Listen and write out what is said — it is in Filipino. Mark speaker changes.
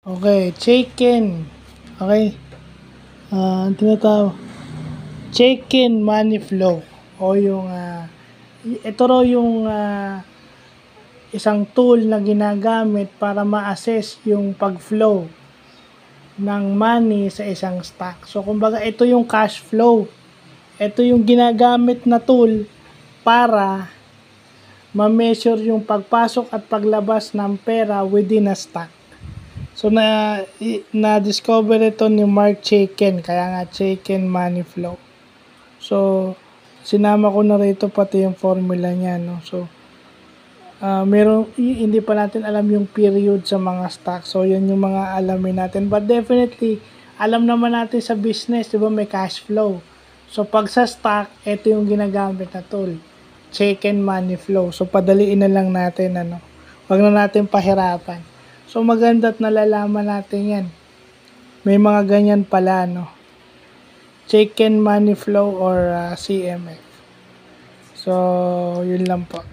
Speaker 1: Okay, check-in. Okay. Ang tinatawag, check-in money flow o yung ito raw yung isang tool na ginagamit para ma-assess yung pag-flow ng money sa isang stock. So kumbaga ito yung cash flow. Ito yung ginagamit na tool para ma-measure yung pagpasok at paglabas ng pera within a stock. So na-discover ito ni Mark Chaikin, kaya nga Chaikin Money Flow. So sinama ko na rito pati yung formula niya, no. So hindi pa natin alam yung period sa mga stock. So yun yung mga alamin natin. But definitely alam naman natin sa business, 'di ba, may cash flow. So pag sa stock, ito yung ginagamit na tool. Chaikin Money Flow. So padaliin na lang natin, ano. Wag na natin pahirapan. So maganda't nalalaman natin yan. May mga ganyan pala, no. Chaikin Money Flow or CMF. So, yun lang po.